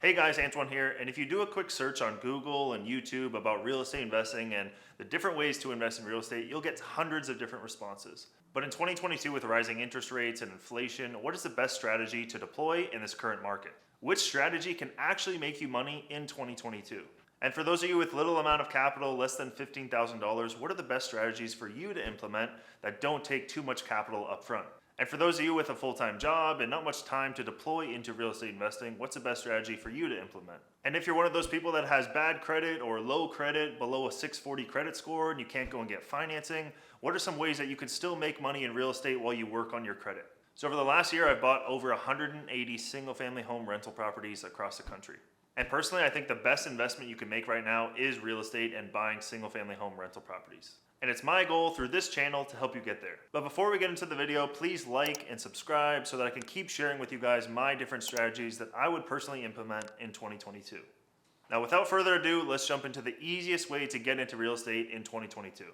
Hey guys, Antoine here, and if you do a quick search on Google and YouTube about real estate investing and the different ways to invest in real estate, you'll get hundreds of different responses. But in 2022, with rising interest rates and inflation, what is the best strategy to deploy in this current market? Which strategy can actually make you money in 2022? And for those of you with little amount of capital, less than $15,000, what are the best strategies for you to implement that don't take too much capital up front? And for those of you with a full-time job and not much time to deploy into real estate investing, what's the best strategy for you to implement? And if you're one of those people that has bad credit or low credit, below a 640 credit score, and you can't go and get financing, what are some ways that you can still make money in real estate while you work on your credit? So over the last year, I've bought over 180 single-family home rental properties across the country. And personally, I think the best investment you can make right now is real estate and buying single-family home rental properties. And it's my goal through this channel to help you get there. But before we get into the video, please like and subscribe so that I can keep sharing with you guys my different strategies that I would personally implement in 2022. Now, without further ado, let's jump into the easiest way to get into real estate in 2022.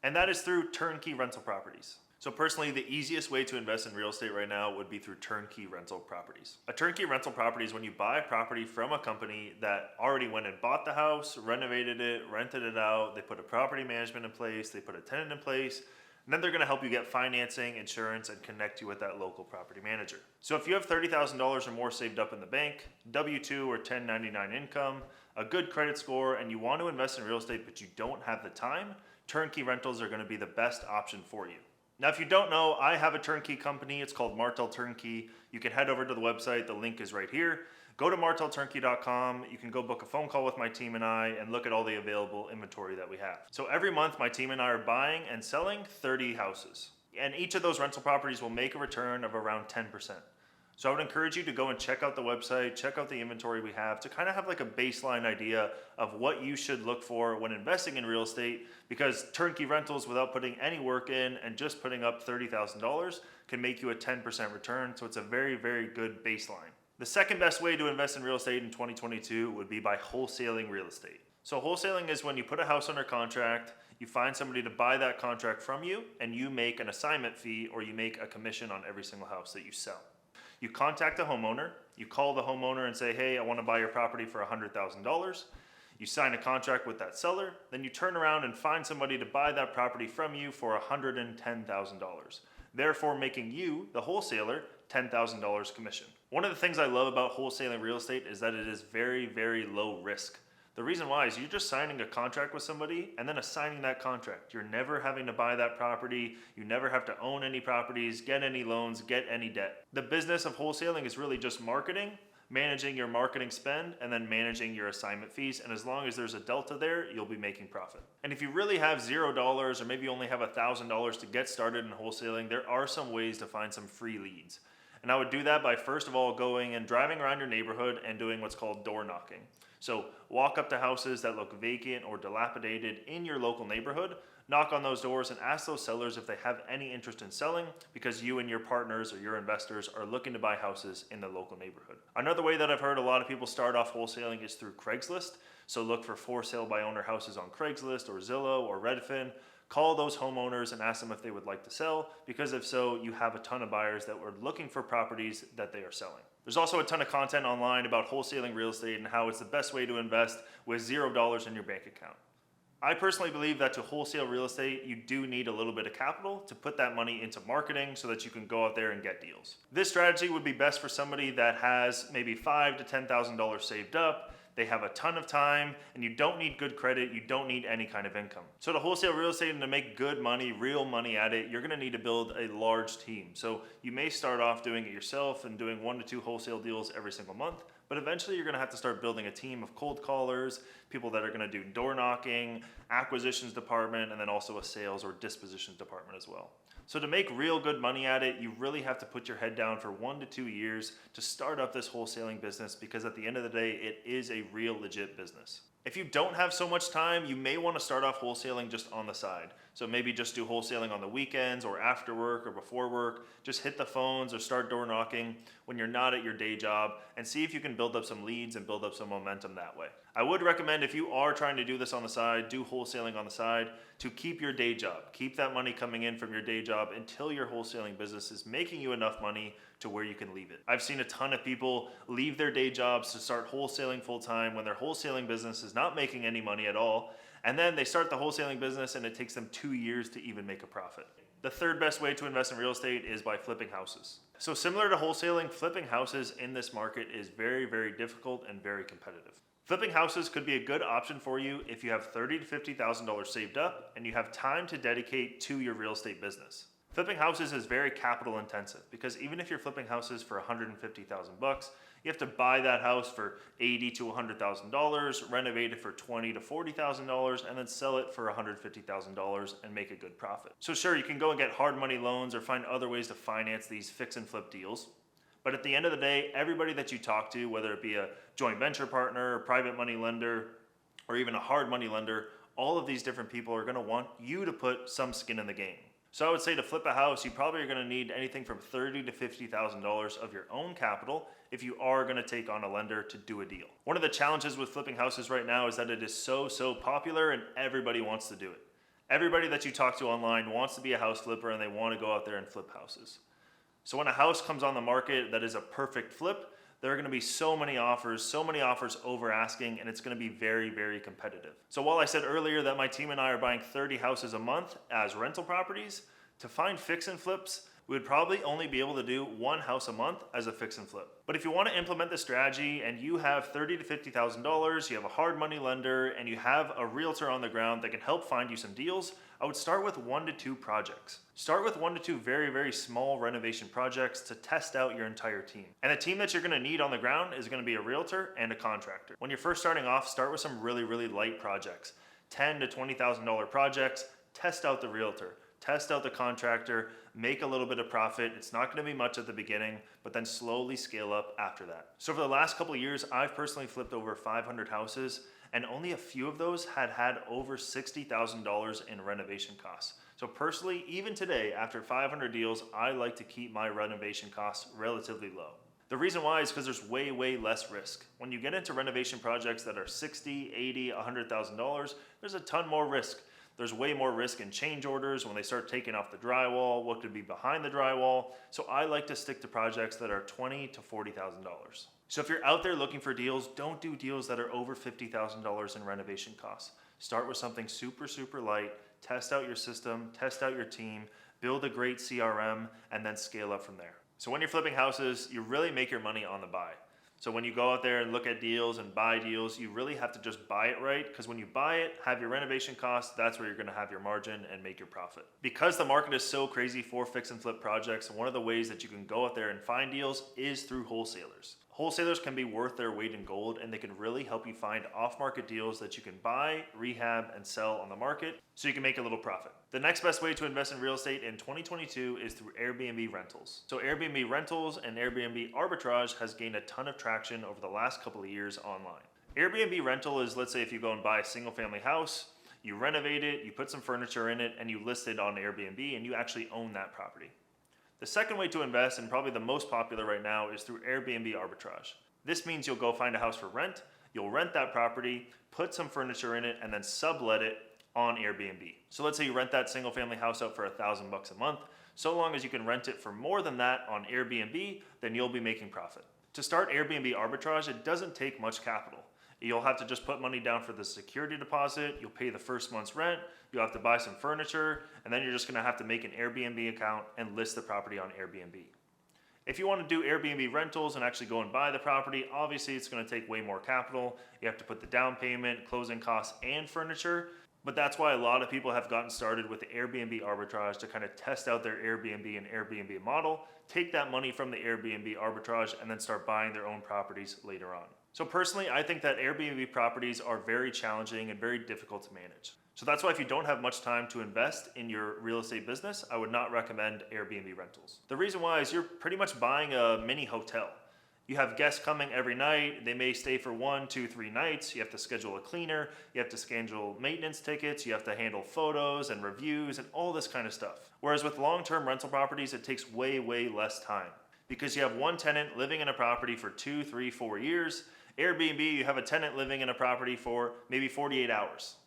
And that is through turnkey rental properties. So personally, the easiest way to invest in real estate right now would be through turnkey rental properties. A turnkey rental property is when you buy a property from a company that already went and bought the house, renovated it, rented it out, they put a property management in place, they put a tenant in place, and then they're gonna help you get financing, insurance, and connect you with that local property manager. So if you have $30,000 or more saved up in the bank, W-2 or 1099 income, a good credit score, and you want to invest in real estate but you don't have the time, turnkey rentals are gonna be the best option for you. Now, if you don't know, I have a turnkey company. It's called Martel Turnkey. You can head over to the website. The link is right here. Go to martelturnkey.com. You can go book a phone call with my team and I and look at all the available inventory that we have. So every month, my team and I are buying and selling 30 houses. And each of those rental properties will make a return of around 10%. So I would encourage you to go and check out the website, check out the inventory we have to kind of have like a baseline idea of what you should look for when investing in real estate, because turnkey rentals without putting any work in and just putting up $30,000 can make you a 10% return. So it's a very, very good baseline. The second best way to invest in real estate in 2022 would be by wholesaling real estate. So wholesaling is when you put a house under contract, you find somebody to buy that contract from you, and you make an assignment fee or you make a commission on every single house that you sell. You contact the homeowner, you call the homeowner and say, hey, I want to buy your property for $100,000. You sign a contract with that seller, then you turn around and find somebody to buy that property from you for $110,000, therefore making you, the wholesaler, $10,000 commission. One of the things I love about wholesaling real estate is that it is very, very low risk. The reason why is you're just signing a contract with somebody and then assigning that contract. You're never having to buy that property. You never have to own any properties, get any loans, get any debt. The business of wholesaling is really just marketing, managing your marketing spend, and then managing your assignment fees. And as long as there's a delta there, you'll be making profit. And if you really have $0 or maybe you only have $1,000 to get started in wholesaling, there are some ways to find some free leads. And I would do that by first of all going and driving around your neighborhood and doing what's called door knocking. So walk up to houses that look vacant or dilapidated in your local neighborhood, knock on those doors and ask those sellers if they have any interest in selling, because you and your partners or your investors are looking to buy houses in the local neighborhood. Another way that I've heard a lot of people start off wholesaling is through Craigslist. So look for sale by owner houses on Craigslist or Zillow or Redfin. Call those homeowners and ask them if they would like to sell, because if so, you have a ton of buyers that were looking for properties that they are selling. There's also a ton of content online about wholesaling real estate and how it's the best way to invest with $0 in your bank account. I personally believe that to wholesale real estate, you do need a little bit of capital to put that money into marketing so that you can go out there and get deals. This strategy would be best for somebody that has maybe $5,000 to $10,000 saved up. They have a ton of time, and you don't need good credit, you don't need any kind of income. So to wholesale real estate and to make good money, real money at it, you're gonna need to build a large team. So you may start off doing it yourself and doing 1 to 2 wholesale deals every single month, but eventually you're gonna have to start building a team of cold callers, people that are gonna do door knocking, acquisitions department, and then also a sales or dispositions department as well. So to make real good money at it, you really have to put your head down for 1 to 2 years to start up this wholesaling business, because at the end of the day, it is a real legit business. If you don't have so much time, you may want to start off wholesaling just on the side. So maybe just do wholesaling on the weekends or after work or before work. Just hit the phones or start door knocking when you're not at your day job and see if you can build up some leads and build up some momentum that way. I would recommend, if you are trying to do this on the side, do wholesaling on the side, to keep your day job. Keep that money coming in from your day job job until your wholesaling business is making you enough money to where you can leave it. I've seen a ton of people leave their day jobs to start wholesaling full time when their wholesaling business is not making any money at all. And then they start the wholesaling business and it takes them 2 years to even make a profit. The third best way to invest in real estate is by flipping houses. So similar to wholesaling, flipping houses in this market is very, very difficult and very competitive. Flipping houses could be a good option for you if you have $30,000 to $50,000 saved up and you have time to dedicate to your real estate business. Flipping houses is very capital intensive because even if you're flipping houses for $150,000, you have to buy that house for $80,000 to $100,000, renovate it for $20,000 to $40,000, and then sell it for $150,000 and make a good profit. So sure, you can go and get hard money loans or find other ways to finance these fix and flip deals. But at the end of the day, everybody that you talk to, whether it be a joint venture partner, a private money lender, or even a hard money lender, all of these different people are going to want you to put some skin in the game. So I would say to flip a house, you probably are going to need anything from $30,000 to $50,000 of your own capital if you are going to take on a lender to do a deal. One of the challenges with flipping houses right now is that it is so popular and everybody wants to do it. Everybody that you talk to online wants to be a house flipper and they want to go out there and flip houses. So when a house comes on the market that is a perfect flip, there are going to be so many offers over asking, and it's going to be very, very competitive. So while I said earlier that my team and I are buying 30 houses a month as rental properties, to find fix and flips, we would probably only be able to do one house a month as a fix and flip. But if you want to implement this strategy and you have $30,000 to $50,000, you have a hard money lender, and you have a realtor on the ground that can help find you some deals, I would start with 1 to 2 projects. Start with 1 to 2 very, very small renovation projects to test out your entire team. And the team that you're going to need on the ground is going to be a realtor and a contractor. When you're first starting off, start with some really, really light projects. $10,000 to $20,000 projects, test out the realtor. Test out the contractor, make a little bit of profit. It's not going to be much at the beginning, but then slowly scale up after that. So for the last couple of years, I've personally flipped over 500 houses, and only a few of those had over $60,000 in renovation costs. So personally, even today, after 500 deals, I like to keep my renovation costs relatively low. The reason why is because there's way, way less risk. When you get into renovation projects that are $60,000, $80,000, $100,000, there's a ton more risk. There's way more risk in change orders when they start taking off the drywall, what could be behind the drywall. So I like to stick to projects that are $20,000 to $40,000. So if you're out there looking for deals, don't do deals that are over $50,000 in renovation costs. Start with something super, super light, test out your system, test out your team, build a great CRM, and then scale up from there. So when you're flipping houses, you really make your money on the buy. So when you go out there and look at deals and buy deals, you really have to just buy it right, because when you buy it, have your renovation costs, that's where you're going to have your margin and make your profit. Because the market is so crazy for fix and flip projects, one of the ways that you can go out there and find deals is through wholesalers. Wholesalers can be worth their weight in gold, and they can really help you find off-market deals that you can buy, rehab, and sell on the market so you can make a little profit. The next best way to invest in real estate in 2022 is through Airbnb rentals. So Airbnb rentals and Airbnb arbitrage has gained a ton of traction over the last couple of years online. Airbnb rental is, let's say if you go and buy a single family house, you renovate it, you put some furniture in it, and you list it on Airbnb, and you actually own that property. The second way to invest, and probably the most popular right now, is through Airbnb arbitrage. This means you'll go find a house for rent, you'll rent that property, put some furniture in it, and then sublet it on Airbnb. So let's say you rent that single family house out for $1,000 a month. So long as you can rent it for more than that on Airbnb, then you'll be making profit. To start Airbnb arbitrage, it doesn't take much capital. You'll have to just put money down for the security deposit, you'll pay the first month's rent, you'll have to buy some furniture, and then you're just gonna have to make an Airbnb account and list the property on Airbnb. If you want to do Airbnb rentals and actually go and buy the property, obviously it's gonna take way more capital. You have to put the down payment, closing costs, and furniture. But that's why a lot of people have gotten started with the Airbnb arbitrage to kind of test out their Airbnb and Airbnb model, take that money from the Airbnb arbitrage, and then start buying their own properties later on. So personally, I think that Airbnb properties are very challenging and very difficult to manage. So that's why if you don't have much time to invest in your real estate business, I would not recommend Airbnb rentals. The reason why is you're pretty much buying a mini hotel. You have guests coming every night. They may stay for 1, 2, 3 nights. You have to schedule a cleaner. You have to schedule maintenance tickets. You have to handle photos and reviews and all this kind of stuff. Whereas with long-term rental properties, it takes way, way less time because you have one tenant living in a property for 2, 3, 4 years. Airbnb, you have a tenant living in a property for maybe 48 hours.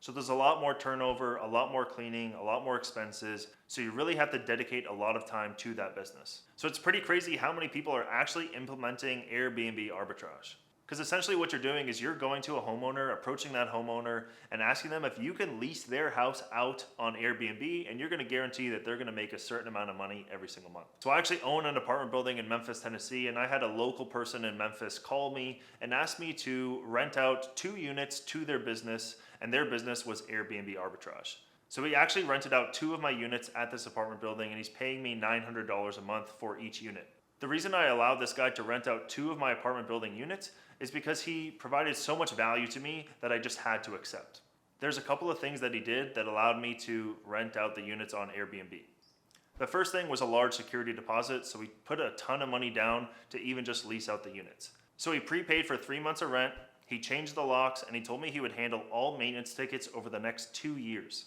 So there's a lot more turnover, a lot more cleaning, a lot more expenses. So you really have to dedicate a lot of time to that business. So it's pretty crazy how many people are actually implementing Airbnb arbitrage. Because essentially what you're doing is you're going to a homeowner, approaching that homeowner and asking them if you can lease their house out on Airbnb, and you're going to guarantee that they're going to make a certain amount of money every single month. So I actually own an apartment building in Memphis, Tennessee, and I had a local person in Memphis call me and ask me to rent out 2 units to their business, and their business was Airbnb arbitrage. So he actually rented out 2 of my units at this apartment building, and he's paying me $900 a month for each unit. The reason I allowed this guy to rent out 2 of my apartment building units is because he provided so much value to me that I just had to accept. There's a couple of things that he did that allowed me to rent out the units on Airbnb. The first thing was a large security deposit, so we put a ton of money down to even just lease out the units. So he prepaid for 3 months of rent, he changed the locks, and he told me he would handle all maintenance tickets over the next 2 years.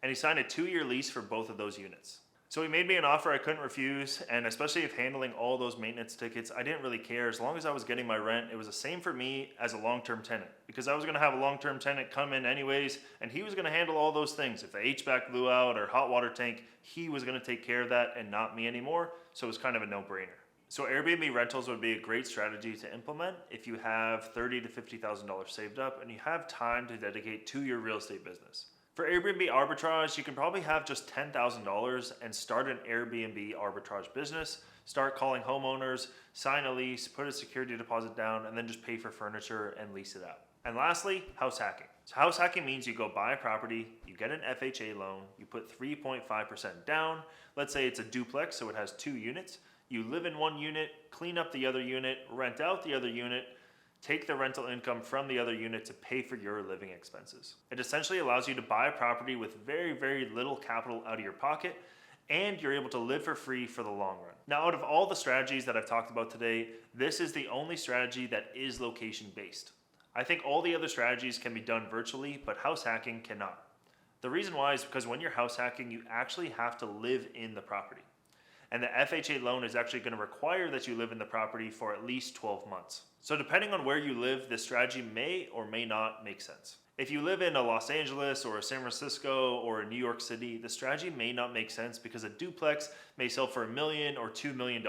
And he signed a 2-year lease for both of those units. So he made me an offer I couldn't refuse, and especially if handling all those maintenance tickets, I didn't really care. As long as I was getting my rent, it was the same for me as a long-term tenant, because I was gonna have a long-term tenant come in anyways, and he was gonna handle all those things. If the HVAC blew out or hot water tank, he was gonna take care of that and not me anymore, so it was kind of a no-brainer. So Airbnb rentals would be a great strategy to implement if you have $30,000 to $50,000 saved up and you have time to dedicate to your real estate business. For Airbnb arbitrage, you can probably have just $10,000 and start an Airbnb arbitrage business. Start calling homeowners, sign a lease, put a security deposit down, and then just pay for furniture and lease it out. And lastly, house hacking. So house hacking means you go buy a property, you get an FHA loan, you put 3.5% down. Let's say it's a duplex, so it has 2 units. You live in one unit, clean up the other unit, rent out the other unit, take the rental income from the other unit to pay for your living expenses. It essentially allows you to buy a property with very, very little capital out of your pocket, and you're able to live for free for the long run. Now, out of all the strategies that I've talked about today, this is the only strategy that is location based. I think all the other strategies can be done virtually, but house hacking cannot. The reason why is because when you're house hacking, you actually have to live in the property. And the FHA loan is actually going to require that you live in the property for at least 12 months. So depending on where you live, this strategy may or may not make sense. If you live in a Los Angeles or a San Francisco or a New York City, the strategy may not make sense because a duplex may sell for $1 million or $2 million.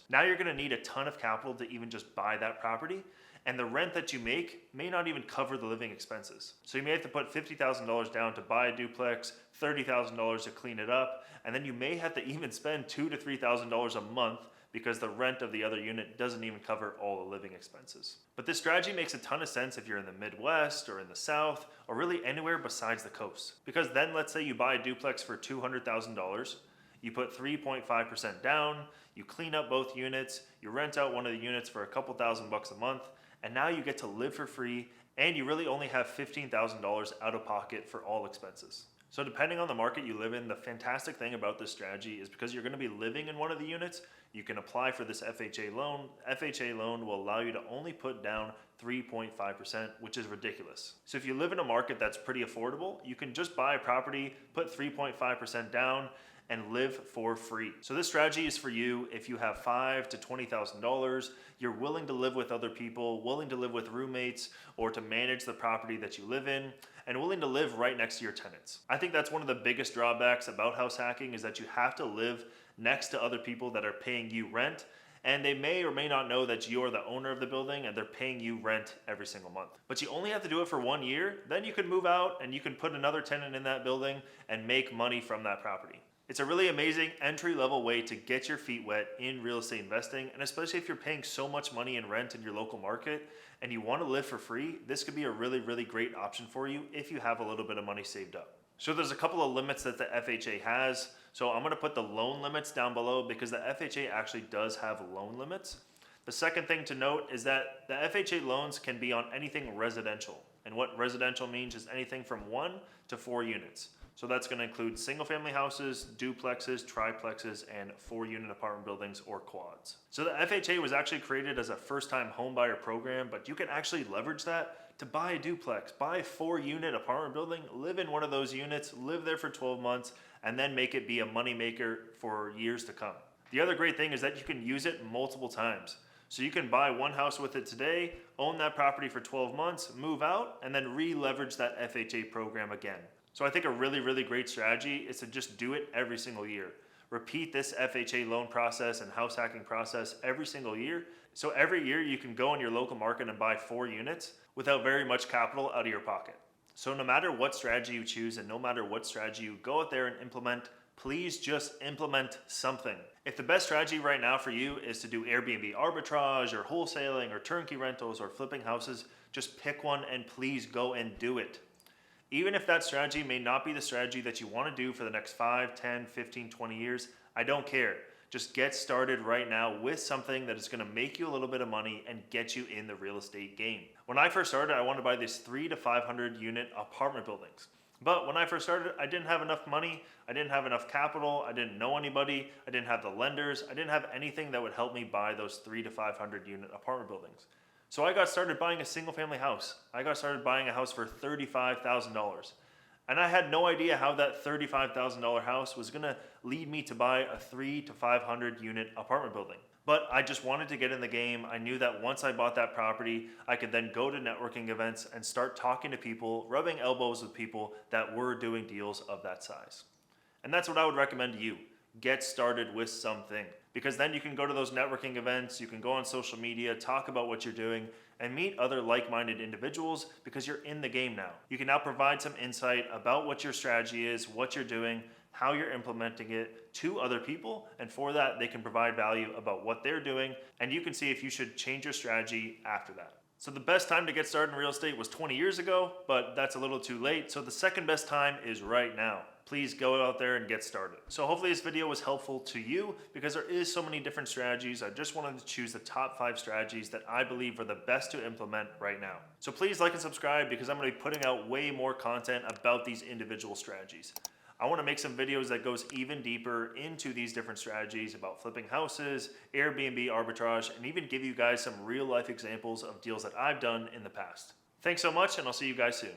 Now you're going to need a ton of capital to even just buy that property, and the rent that you make may not even cover the living expenses. So you may have to put $50,000 down to buy a duplex, $30,000 to clean it up, and then you may have to even spend $2,000 to $3,000 a month because the rent of the other unit doesn't even cover all the living expenses. But this strategy makes a ton of sense if you're in the Midwest or in the South or really anywhere besides the coast. Because then let's say you buy a duplex for $200,000, you put 3.5% down, you clean up both units, you rent out one of the units for a couple $1,000 a month, and now you get to live for free, and you really only have $15,000 out of pocket for all expenses. So depending on the market you live in, the fantastic thing about this strategy is because you're going to be living in one of the units, you can apply for this FHA loan. FHA loan will allow you to only put down 3.5%, which is ridiculous. So if you live in a market that's pretty affordable, you can just buy a property, put 3.5% down, and live for free. So this strategy is for you if you have $5,000 to $20,000, you're willing to live with other people, willing to live with roommates, or to manage the property that you live in, and willing to live right next to your tenants. I think that's one of the biggest drawbacks about house hacking is that you have to live next to other people that are paying you rent, and they may or may not know that you're the owner of the building and they're paying you rent every single month. But you only have to do it for 1 year, then you can move out and you can put another tenant in that building and make money from that property. It's a really amazing entry-level way to get your feet wet in real estate investing, and especially if you're paying so much money in rent in your local market and you want to live for free, this could be a really, really great option for you if you have a little bit of money saved up. So there's a couple of limits that the FHA has. So I'm going to put the loan limits down below because the FHA actually does have loan limits. The second thing to note is that the FHA loans can be on anything residential. And what residential means is anything from 1 to 4 units. So that's going to include single family houses, duplexes, triplexes, and 4-unit apartment buildings or quads. So the FHA was actually created as a first-time homebuyer program, but you can actually leverage that to buy a duplex, buy a 4-unit apartment building, live in one of those units, live there for 12 months, and then make it be a moneymaker for years to come. The other great thing is that you can use it multiple times. So you can buy one house with it today, own that property for 12 months, move out, and then re-leverage that FHA program again. So I think a really, really great strategy is to just do it every single year. Repeat this FHA loan process and house hacking process every single year. So every year you can go in your local market and buy 4 units without very much capital out of your pocket. So no matter what strategy you choose and no matter what strategy you go out there and implement, please just implement something. If the best strategy right now for you is to do Airbnb arbitrage or wholesaling or turnkey rentals or flipping houses, just pick one and please go and do it. Even if that strategy may not be the strategy that you want to do for the next 5, 10, 15, 20 years, I don't care. Just get started right now with something that is going to make you a little bit of money and get you in the real estate game. When I first started, I wanted to buy these 300 to 500 unit apartment buildings. But when I first started, I didn't have enough money, I didn't have enough capital, I didn't know anybody, I didn't have the lenders, I didn't have anything that would help me buy those 300 to 500 unit apartment buildings. So I got started buying a single family house. I got started buying a house for $35,000. And I had no idea how that $35,000 house was gonna lead me to buy a 300 to 500 unit apartment building. But I just wanted to get in the game. I knew that once I bought that property, I could then go to networking events and start talking to people, rubbing elbows with people that were doing deals of that size. And that's what I would recommend to you. Get started with something, because then you can go to those networking events, you can go on social media, talk about what you're doing, and meet other like-minded individuals because you're in the game now. You can now provide some insight about what your strategy is, what you're doing, how you're implementing it to other people, and for that they can provide value about what they're doing, and you can see if you should change your strategy after that. So the best time to get started in real estate was 20 years ago, but that's a little too late, so the second best time is right now. Please go out there and get started. So hopefully this video was helpful to you because there is so many different strategies. I just wanted to choose the top 5 strategies that I believe are the best to implement right now. So please like and subscribe because I'm going to be putting out way more content about these individual strategies. I want to make some videos that goes even deeper into these different strategies about flipping houses, Airbnb arbitrage, and even give you guys some real life examples of deals that I've done in the past. Thanks so much, and I'll see you guys soon.